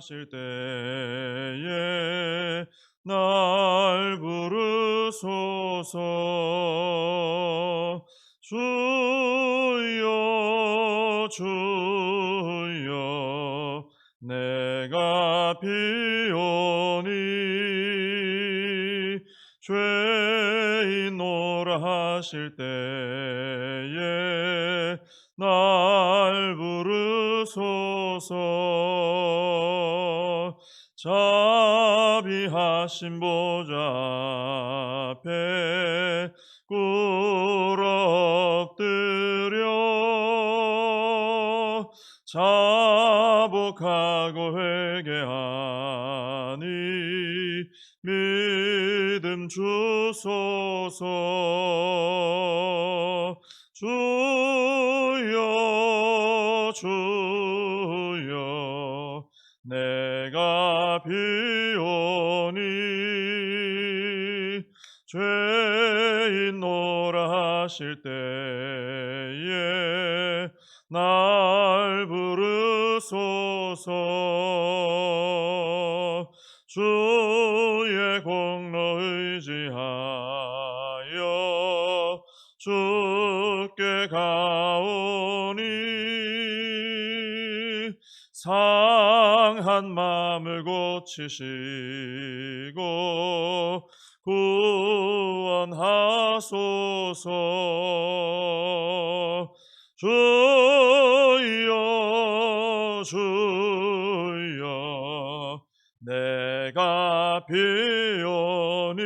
하실 때에 날 부르소서. 주여 주여 내가 비오니 죄인노라 하실 때에 날 부르소서. 자비하신 보좌 앞에 꿇어 엎드려 자복하고 회개하니 믿음 주소서. 주여 주여 내가 비오니 죄인노라 하실 때에 날 부르소서. 주의 공로 의지하여 주께 가오니 상한 마음을 고치시고 구원하소서. 주여 주여 내가 비오니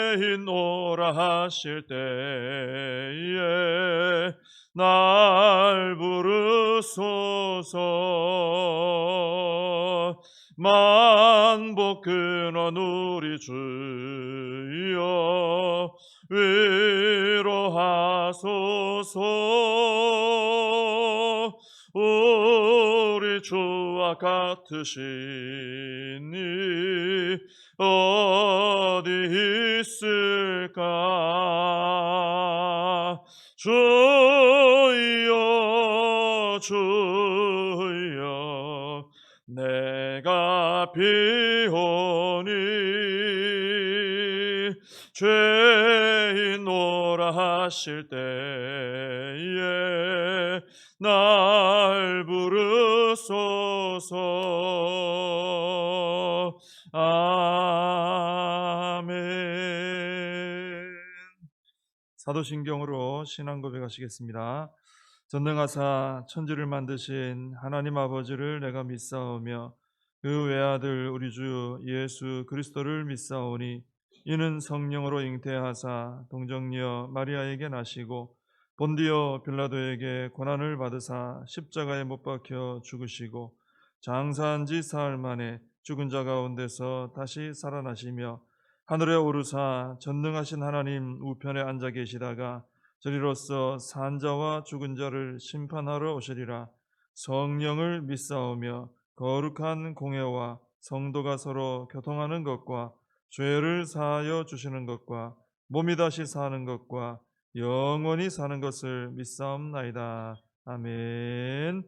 죄인노라 하실 때에 날 부르소서. 만복 근원 우리 주여 위로하소서. 우리 주와 같으시니 어디 있을까. 주여 주여 내가 비오니 죄인노라 하실 때에 날 부르소서. 아멘. 사도신경으로 신앙 고백하시겠습니다. 전능하사 천지를 만드신 하나님 아버지를 내가 믿사오며 그 외아들 우리 주 예수 그리스도를 믿사오니 이는 성령으로 잉태하사 동정녀 마리아에게 나시고 본디오 빌라도에게 고난을 받으사 십자가에 못 박혀 죽으시고 장사한 지 사흘 만에 죽은 자 가운데서 다시 살아나시며 하늘에 오르사 전능하신 하나님 우편에 앉아 계시다가 저리로서 산 자와 죽은 자를 심판하러 오시리라. 성령을 믿사오며 거룩한 공회와 성도가 서로 교통하는 것과 죄를 사하여 주시는 것과 몸이 다시 사는 것과 영원히 사는 것을 믿사옵나이다. 아멘.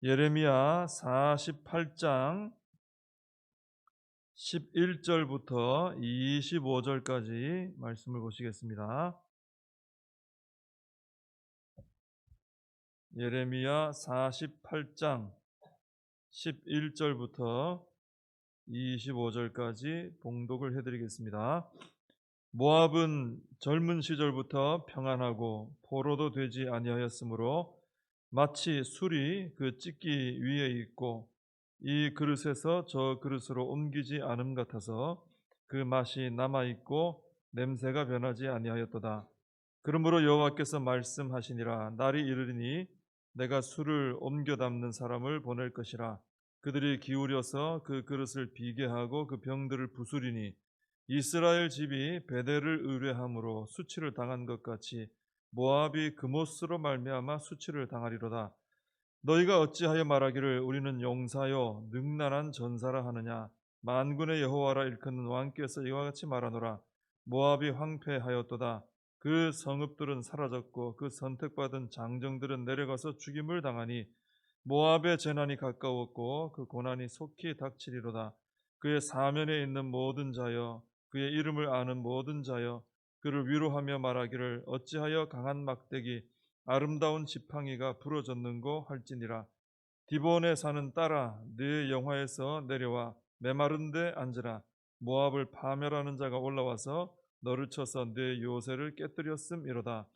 예레미야 48장 11절부터 25절까지 말씀을 보시겠습니다. 예레미야 48장 11절부터 25절까지 봉독을 해드리겠습니다. 모압은 젊은 시절부터 평안하고 포로도 되지 아니하였으므로 마치 술이 그 찢기 위에 있고 이 그릇에서 저 그릇으로 옮기지 않음 같아서 그 맛이 남아있고 냄새가 변하지 아니하였도다. 그러므로 여호와께서 말씀하시니라. 날이 이르리니 내가 술을 옮겨 담는 사람을 보낼 것이라. 그들이 기울여서 그 그릇을 비게 하고 그 병들을 부수리니 이스라엘 집이 베델을 의뢰함으로 수치를 당한 것 같이 모압이 그못으로 말미암아 수치를 당하리로다. 너희가 어찌하여 말하기를 우리는 용사요 능란한 전사라 하느냐. 만군의 여호와라 일컫는 왕께서 이와 같이 말하노라. 모압이 황폐하였도다. 그 성읍들은 사라졌고 그 선택받은 장정들은 내려가서 죽임을 당하니 모압의 재난이 가까웠고 그 고난이 속히 닥치리로다. 그의 사면에 있는 모든 자여, 그의 이름을 아는 모든 자여, 그를 위로하며 말하기를 어찌하여 강한 막대기 아름다운 지팡이가 부러졌는고 할지니라. 디본에 사는 딸아, 네 영화에서 내려와 메마른 데 앉으라. 모압을 파멸하는 자가 올라와서 너를 쳐서 네 요새를 깨뜨렸음이로다.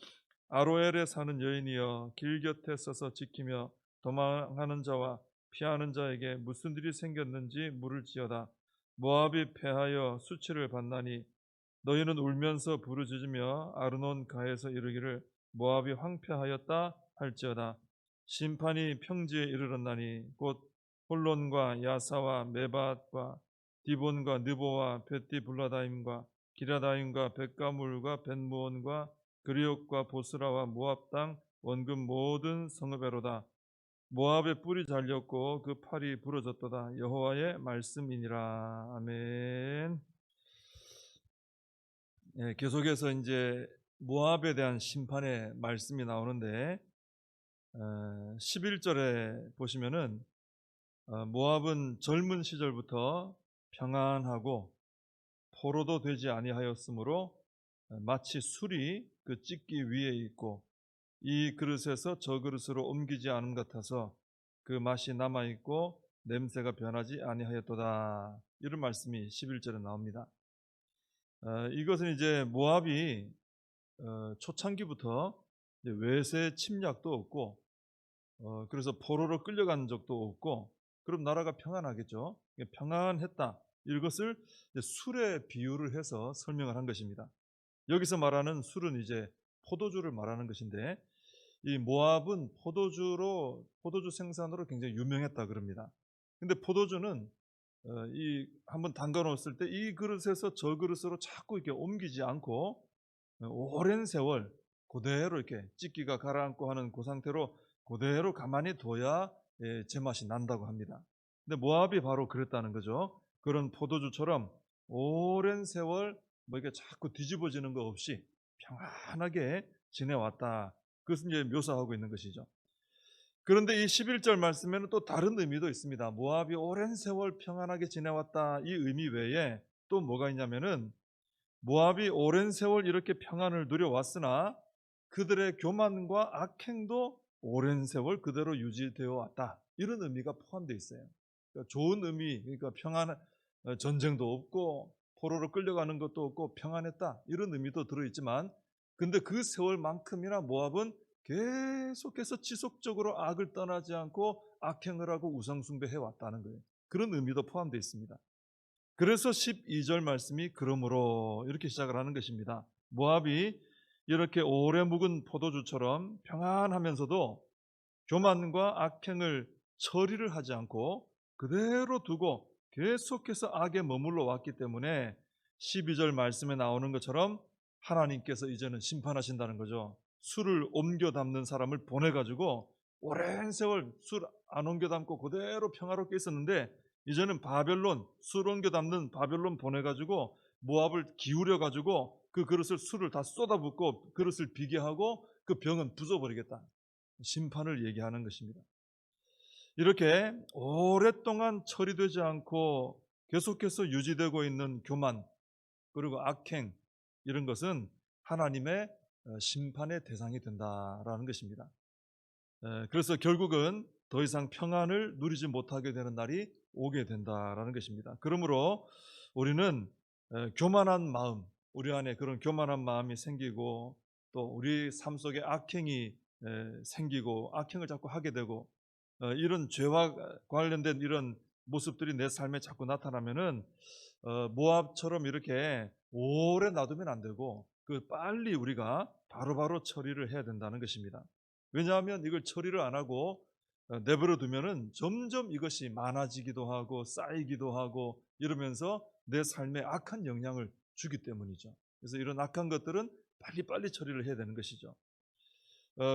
아로엘에 사는 여인이여, 길 곁에 서서 지키며 도망하는 자와 피하는 자에게 무슨 일이 생겼는지 물을지어다. 모압이 패하여 수치를 받나니 너희는 울면서 부르짖으며 아르논 가에서 이르기를 모압이 황폐하였다 할지어다. 심판이 평지에 이르렀나니 곧 홀론과 야사와 메밧과 디본과 느보와 벳디블라다임과 기라다임과 벳가물과 벳무온과 그리옥과 보스라와 모압 땅 원금 모든 성읍에로다. 모압의 뿔이 잘렸고 그 팔이 부러졌도다. 여호와의 말씀이니라. 아멘. 계속해서 이제 모압에 대한 심판의 말씀이 나오는데 11절에 보시면은 모압은 젊은 시절부터 평안하고 포로도 되지 아니하였으므로 마치 술이 그 찢기 위에 있고 이 그릇에서 저 그릇으로 옮기지 않은 것 같아서 그 맛이 남아있고 냄새가 변하지 아니하였도다. 이런 말씀이 11절에 나옵니다. 이것은 이제 모압이 초창기부터 외세 침략도 없고 그래서 포로로 끌려간 적도 없고 그럼 나라가 평안하겠죠. 평안했다. 이것을 술에 비유를 해서 설명을 한 것입니다. 여기서 말하는 술은 이제 포도주를 말하는 것인데 이 모압은 포도주 생산으로 굉장히 유명했다 그럽니다. 근데 포도주는 이 한번 담가 놓았을 때 이 그릇에서 저 그릇으로 자꾸 이렇게 옮기지 않고 오랜 세월 그대로 이렇게 찢기가 가라앉고 하는 그 상태로 그대로 가만히 둬야 제맛이 난다고 합니다. 근데 모압이 바로 그랬다는 거죠. 그런 포도주처럼 오랜 세월 뭐 이게 자꾸 뒤집어지는 거 없이 평안하게 지내왔다. 그것을 이제 묘사하고 있는 것이죠. 그런데 이 11절 말씀에는 또 다른 의미도 있습니다. 모압이 오랜 세월 평안하게 지내왔다. 이 의미 외에 또 뭐가 있냐면은 모압이 오랜 세월 이렇게 평안을 누려왔으나 그들의 교만과 악행도 오랜 세월 그대로 유지되어 왔다. 이런 의미가 포함되어 있어요. 그러니까 좋은 의미, 그러니까 평안, 전쟁도 없고 포로로 끌려가는 것도 없고 평안했다. 이런 의미도 들어있지만 근데 그 세월만큼이나 모압은 계속해서 지속적으로 악을 떠나지 않고 악행을 하고 우상숭배해 왔다는 거예요. 그런 의미도 포함되어 있습니다. 그래서 12절 말씀이 그러므로 이렇게 시작을 하는 것입니다. 모압이 이렇게 오래 묵은 포도주처럼 평안하면서도 교만과 악행을 처리를 하지 않고 그대로 두고 계속해서 악에 머물러 왔기 때문에 12절 말씀에 나오는 것처럼 하나님께서 이제는 심판하신다는 거죠. 술을 옮겨 담는 사람을 보내가지고 오랜 세월 술 안 옮겨 담고 그대로 평화롭게 있었는데 이제는 바벨론, 술 옮겨 담는 바벨론 보내가지고 모압을 기울여가지고 그 그릇을 술을 다 쏟아붓고 그릇을 비게 하고 그 병은 부숴버리겠다. 심판을 얘기하는 것입니다. 이렇게 오랫동안 처리되지 않고 계속해서 유지되고 있는 교만 그리고 악행 이런 것은 하나님의 심판의 대상이 된다라는 것입니다. 그래서 결국은 더 이상 평안을 누리지 못하게 되는 날이 오게 된다라는 것입니다. 그러므로 우리는 교만한 마음, 우리 안에 그런 교만한 마음이 생기고 또 우리 삶 속에 악행이 생기고 악행을 자꾸 하게 되고 이런 죄와 관련된 이런 모습들이 내 삶에 자꾸 나타나면은 모압처럼 이렇게 오래 놔두면 안 되고 그 빨리 우리가 바로바로 처리를 해야 된다는 것입니다. 왜냐하면 이걸 처리를 안 하고 내버려 두면은 점점 이것이 많아지기도 하고 쌓이기도 하고 이러면서 내 삶에 악한 영향을 주기 때문이죠. 그래서 이런 악한 것들은 빨리빨리 처리를 해야 되는 것이죠.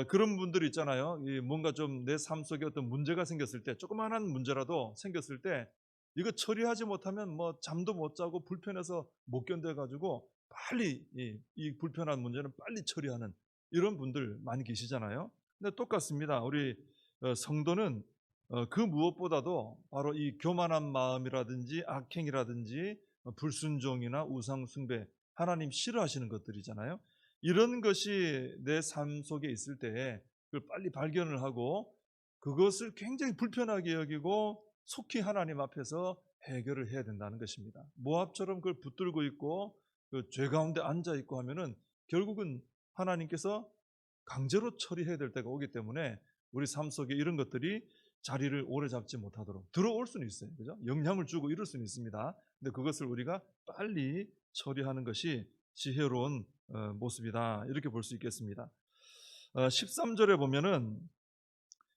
그런 분들 있잖아요. 뭔가 좀 내 삶 속에 어떤 문제가 생겼을 때 조그마한 문제라도 생겼을 때 이거 처리하지 못하면 뭐 잠도 못 자고 불편해서 못 견뎌 가지고 빨리 이 불편한 문제는 빨리 처리하는 이런 분들 많이 계시잖아요. 근데 똑같습니다. 우리 성도는 그 무엇보다도 바로 이 교만한 마음이라든지 악행이라든지 불순종이나 우상 숭배, 하나님 싫어하시는 것들이잖아요. 이런 것이 내 삶 속에 있을 때 그걸 빨리 발견을 하고 그것을 굉장히 불편하게 여기고 속히 하나님 앞에서 해결을 해야 된다는 것입니다. 모압처럼 그걸 붙들고 있고 그 죄 가운데 앉아 있고 하면은 결국은 하나님께서 강제로 처리해야 될 때가 오기 때문에 우리 삶 속에 이런 것들이 자리를 오래 잡지 못하도록 들어올 수는 있어요. 그죠? 영향을 주고 이럴 수는 있습니다. 근데 그것을 우리가 빨리 처리하는 것이 지혜로운 모습이다. 이렇게 볼 수 있겠습니다. 13절에 보면은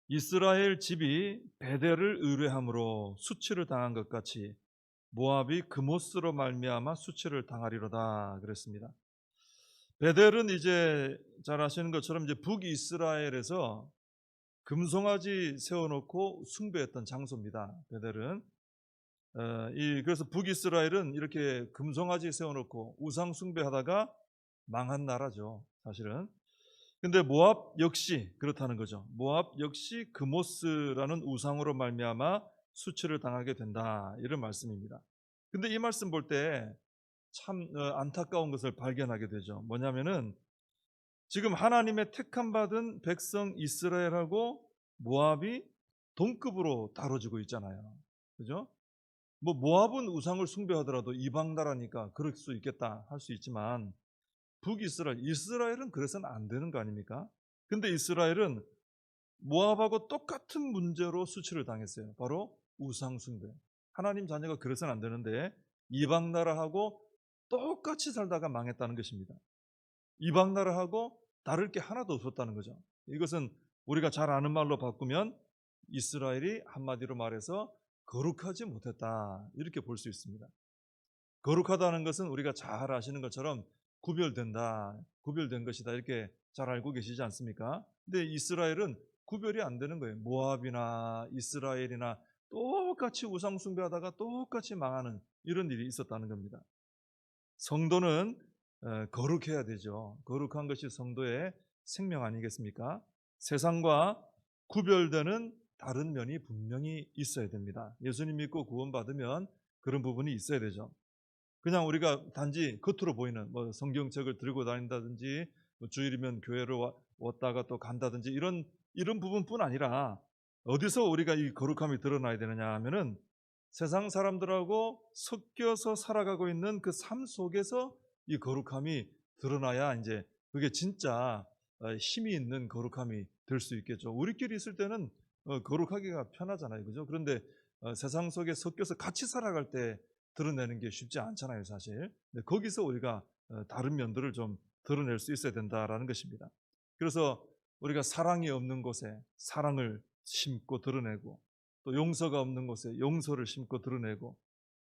이스라엘 집이 베델을 의뢰함으로 수치를 당한 것 같이 모압이 그못으로 말미암아 수치를 당하리로다 그랬습니다. 베델은 이제 잘 아시는 것처럼 이제 북이스라엘에서 금송아지 세워놓고 숭배했던 장소입니다. 베델은 그래서 북이스라엘은 이렇게 금송아지 세워놓고 우상 숭배하다가 망한 나라죠, 사실은. 근데 모압 역시 그렇다는 거죠. 모압 역시 그모스라는 우상으로 말미암아 수치를 당하게 된다. 이런 말씀입니다. 근데 이 말씀 볼 때 참 안타까운 것을 발견하게 되죠. 뭐냐면은 지금 하나님의 택함 받은 백성 이스라엘하고 모압이 동급으로 다뤄지고 있잖아요. 그죠? 뭐 모압은 우상을 숭배하더라도 이방 나라니까 그럴 수 있겠다 할 수 있지만 북이스라엘, 이스라엘은 그래서는 안 되는 거 아닙니까? 근데 이스라엘은 모압하고 똑같은 문제로 수치를 당했어요. 바로 우상 숭배. 하나님 자녀가 그래서는 안 되는데 이방 나라하고 똑같이 살다가 망했다는 것입니다. 이방 나라하고 다를 게 하나도 없었다는 거죠. 이것은 우리가 잘 아는 말로 바꾸면 이스라엘이 한마디로 말해서 거룩하지 못했다. 이렇게 볼 수 있습니다. 거룩하다는 것은 우리가 잘 아시는 것처럼 구별된다, 구별된 것이다 이렇게 잘 알고 계시지 않습니까? 근데 이스라엘은 구별이 안 되는 거예요. 모압이나 이스라엘이나 똑같이 우상 숭배하다가 똑같이 망하는 이런 일이 있었다는 겁니다. 성도는 거룩해야 되죠. 거룩한 것이 성도의 생명 아니겠습니까? 세상과 구별되는 다른 면이 분명히 있어야 됩니다. 예수님 믿고 구원받으면 그런 부분이 있어야 되죠. 그냥 우리가 단지 겉으로 보이는 뭐 성경책을 들고 다닌다든지 뭐 주일이면 교회를 왔다가 또 간다든지 이런 부분뿐 아니라 어디서 우리가 이 거룩함이 드러나야 되느냐 하면은 세상 사람들하고 섞여서 살아가고 있는 그 삶 속에서 이 거룩함이 드러나야 이제 그게 진짜 힘이 있는 거룩함이 될 수 있겠죠. 우리끼리 있을 때는 거룩하기가 편하잖아요, 그죠? 그런데 세상 속에 섞여서 같이 살아갈 때 드러내는 게 쉽지 않잖아요, 사실. 근데 거기서 우리가 다른 면들을 좀 드러낼 수 있어야 된다라는 것입니다. 그래서 우리가 사랑이 없는 곳에 사랑을 심고 드러내고 또 용서가 없는 곳에 용서를 심고 드러내고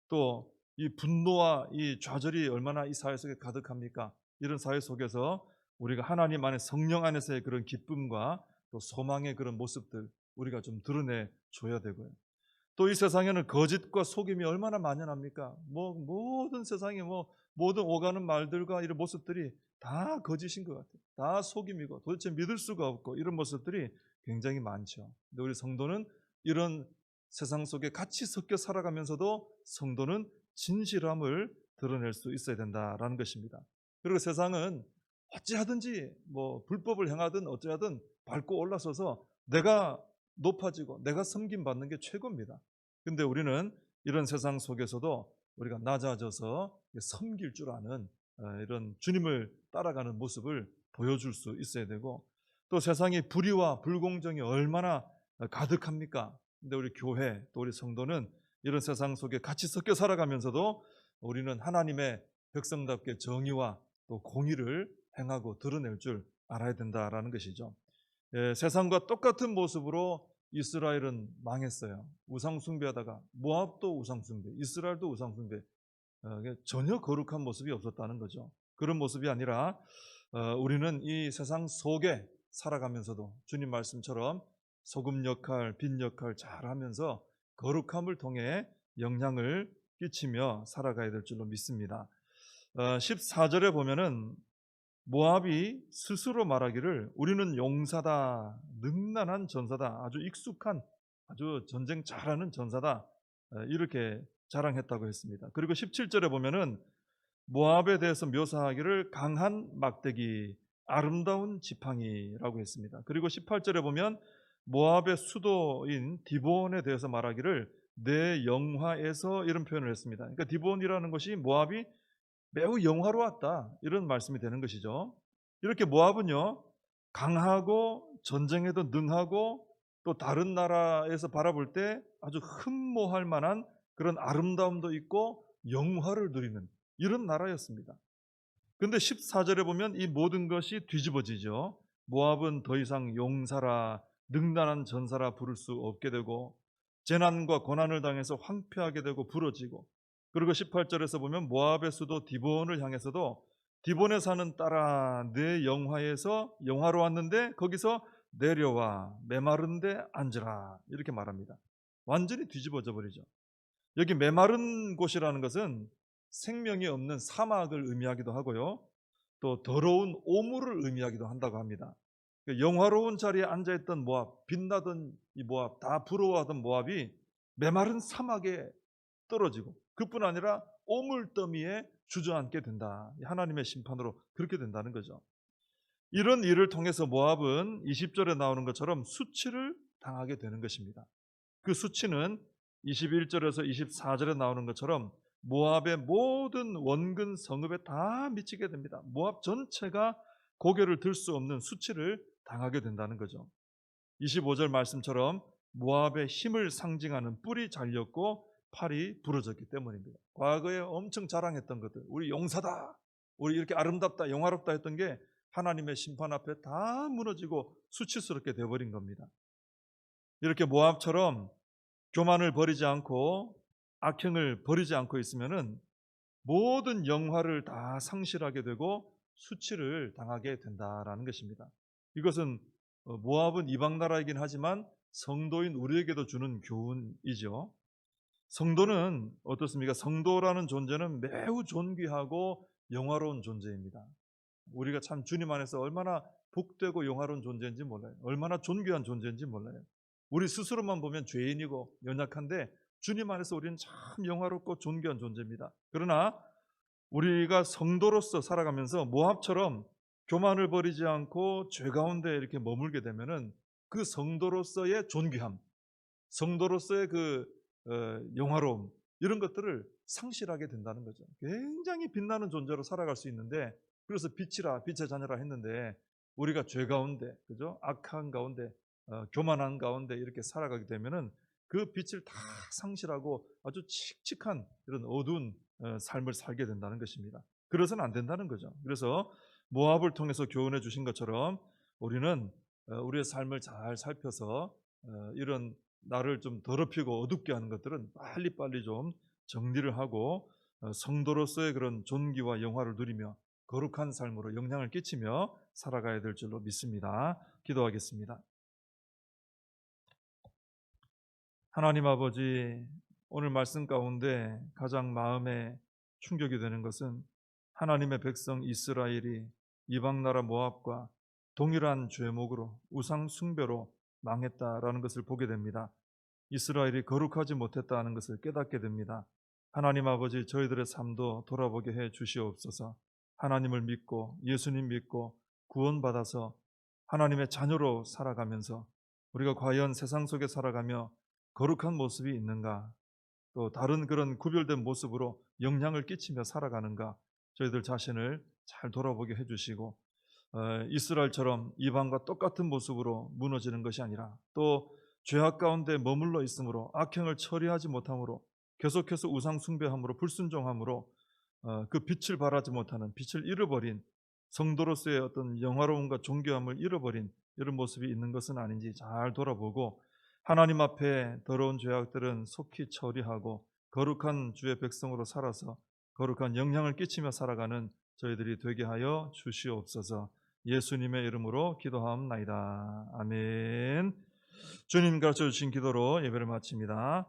또 이 분노와 이 좌절이 얼마나 이 사회 속에 가득합니까? 이런 사회 속에서 우리가 하나님 안에 성령 안에서의 그런 기쁨과 또 소망의 그런 모습들 우리가 좀 드러내 줘야 되고요. 또 이 세상에는 거짓과 속임이 얼마나 만연합니까? 뭐 모든 세상에 뭐 모든 오가는 말들과 이런 모습들이 다 거짓인 것 같아요. 다 속임이고 도대체 믿을 수가 없고 이런 모습들이 굉장히 많죠. 근데 우리 성도는 이런 세상 속에 같이 섞여 살아가면서도 성도는 진실함을 드러낼 수 있어야 된다라는 것입니다. 그리고 세상은 어찌하든지 뭐 불법을 행하든 어찌하든 밟고 올라서서 내가 높아지고 내가 섬김 받는 게 최고입니다. 근데 우리는 이런 세상 속에서도 우리가 낮아져서 섬길 줄 아는 이런 주님을 따라가는 모습을 보여줄 수 있어야 되고 또 세상의 불의와 불공정이 얼마나 가득합니까? 근데 우리 교회 또 우리 성도는 이런 세상 속에 같이 섞여 살아가면서도 우리는 하나님의 백성답게 정의와 또 공의를 행하고 드러낼 줄 알아야 된다라는 것이죠. 세상과 똑같은 모습으로 이스라엘은 망했어요. 우상 숭배하다가 모압도 우상 숭배, 이스라엘도 우상 숭배. 전혀 거룩한 모습이 없었다는 거죠. 그런 모습이 아니라 우리는 이 세상 속에 살아가면서도 주님 말씀처럼 소금 역할, 빛 역할 잘하면서 거룩함을 통해 영향을 끼치며 살아가야 될 줄로 믿습니다. 14절에 보면은 모압이 스스로 말하기를 우리는 용사다, 능란한 전사다, 아주 익숙한, 아주 전쟁 잘하는 전사다, 이렇게 자랑했다고 했습니다. 그리고 17절에 보면은 모압에 대해서 묘사하기를 강한 막대기, 아름다운 지팡이라고 했습니다. 그리고 18절에 보면 모압의 수도인 디본에 대해서 말하기를 내 영화에서 이런 표현을 했습니다. 그러니까 디본이라는 것이 모압이 매우 영화로웠다, 이런 말씀이 되는 것이죠. 이렇게 모압은요, 강하고 전쟁에도 능하고 또 다른 나라에서 바라볼 때 아주 흠모할 만한 그런 아름다움도 있고 영화를 누리는 이런 나라였습니다. 그런데 14절에 보면 이 모든 것이 뒤집어지죠. 모압은 더 이상 용사라, 능란한 전사라 부를 수 없게 되고 재난과 고난을 당해서 황폐하게 되고 부러지고, 그리고 18절에서 보면 모압의 수도 디본을 향해서도 디본에 사는 딸아 내 영화에서 영화로 왔는데 거기서 내려와 메마른 데 앉으라, 이렇게 말합니다. 완전히 뒤집어져 버리죠. 여기 메마른 곳이라는 것은 생명이 없는 사막을 의미하기도 하고요, 또 더러운 오물을 의미하기도 한다고 합니다. 영화로운 자리에 앉아있던 모압, 빛나던 이 모압, 다 부러워하던 모압이 메마른 사막에 떨어지고 그뿐 아니라 오물더미에 주저앉게 된다. 하나님의 심판으로 그렇게 된다는 거죠. 이런 일을 통해서 모압은 20절에 나오는 것처럼 수치를 당하게 되는 것입니다. 그 수치는 21절에서 24절에 나오는 것처럼 모압의 모든 원근 성읍에 다 미치게 됩니다. 모압 전체가 고개를 들 수 없는 수치를 당하게 된다는 거죠. 25절 말씀처럼 모압의 힘을 상징하는 뿔이 잘렸고 팔이 부러졌기 때문입니다. 과거에 엄청 자랑했던 것들, 우리 용사다, 우리 이렇게 아름답다, 영화롭다 했던 게 하나님의 심판 앞에 다 무너지고 수치스럽게 되어버린 겁니다. 이렇게 모압처럼 교만을 버리지 않고 악행을 버리지 않고 있으면은 모든 영화를 다 상실하게 되고 수치를 당하게 된다라는 것입니다. 이것은 모압은 이방 나라이긴 하지만 성도인 우리에게도 주는 교훈이죠. 성도는 어떻습니까? 성도라는 존재는 매우 존귀하고 영화로운 존재입니다. 우리가 참 주님 안에서 얼마나 복되고 영화로운 존재인지 몰라요. 얼마나 존귀한 존재인지 몰라요. 우리 스스로만 보면 죄인이고 연약한데 주님 안에서 우리는 참 영화롭고 존귀한 존재입니다. 그러나 우리가 성도로서 살아가면서 모압처럼 교만을 버리지 않고 죄 가운데 이렇게 머물게 되면은 그 성도로서의 존귀함, 성도로서의 그 영화로움, 이런 것들을 상실하게 된다는 거죠. 굉장히 빛나는 존재로 살아갈 수 있는데, 그래서 빛이라 빛의 자녀라 했는데 우리가 죄 가운데, 그죠? 악한 가운데, 교만한 가운데 이렇게 살아가게 되면은 그 빛을 다 상실하고 아주 칙칙한 이런 어두운 삶을 살게 된다는 것입니다. 그래서는 안 된다는 거죠. 그래서 모압을 통해서 교훈해 주신 것처럼 우리는 우리의 삶을 잘 살펴서 이런 나를 좀 더럽히고 어둡게 하는 것들은 빨리빨리 좀 정리를 하고 성도로서의 그런 존귀와 영화를 누리며 거룩한 삶으로 영향을 끼치며 살아가야 될 줄로 믿습니다. 기도하겠습니다. 하나님 아버지, 오늘 말씀 가운데 가장 마음에 충격이 되는 것은 하나님의 백성 이스라엘이 이방 나라 모압과 동일한 죄목으로 우상 숭배로 망했다라는 것을 보게 됩니다. 이스라엘이 거룩하지 못했다는 것을 깨닫게 됩니다. 하나님 아버지, 저희들의 삶도 돌아보게 해 주시옵소서. 하나님을 믿고 예수님 믿고 구원받아서 하나님의 자녀로 살아가면서 우리가 과연 세상 속에 살아가며 거룩한 모습이 있는가, 또 다른 그런 구별된 모습으로 영향을 끼치며 살아가는가, 저희들 자신을 잘 돌아보게 해주시고 이스라엘처럼 이방과 똑같은 모습으로 무너지는 것이 아니라 또 죄악 가운데 머물러 있으므로 악행을 처리하지 못함으로 계속해서 우상 숭배함으로 불순종함으로 그 빛을 발하지 못하는, 빛을 잃어버린 성도로서의 어떤 영화로움과 존귀함을 잃어버린 이런 모습이 있는 것은 아닌지 잘 돌아보고 하나님 앞에 더러운 죄악들은 속히 처리하고 거룩한 주의 백성으로 살아서 거룩한 영향을 끼치며 살아가는 저희들이 되게 하여 주시옵소서. 예수님의 이름으로 기도하옵나이다. 아멘. 주님 가르쳐주신 기도로 예배를 마칩니다.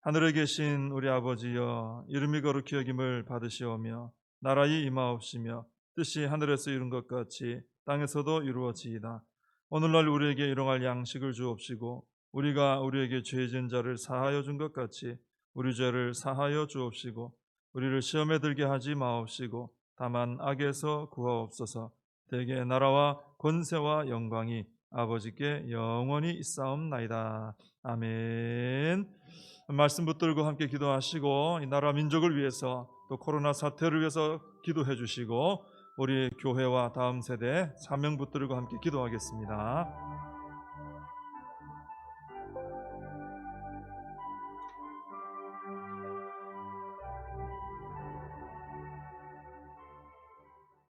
하늘에 계신 우리 아버지여, 이름이 거룩히 여김을 받으시오며 나라의 임하옵시며 뜻이 하늘에서 이룬 것 같이 땅에서도 이루어지이다. 오늘날 우리에게 일용할 양식을 주옵시고 우리가 우리에게 죄 지은 자를 사하여 준 것 같이 우리 죄를 사하여 주옵시고 우리를 시험에 들게 하지 마옵시고 다만 악에서 구하옵소서. 대개 나라와 권세와 영광이 아버지께 영원히 있사옵나이다. 아멘. 말씀 붙들고 함께 기도하시고 이 나라 민족을 위해서 또 코로나 사태를 위해서 기도해 주시고 우리 교회와 다음 세대 사명 붙들고 함께 기도하겠습니다.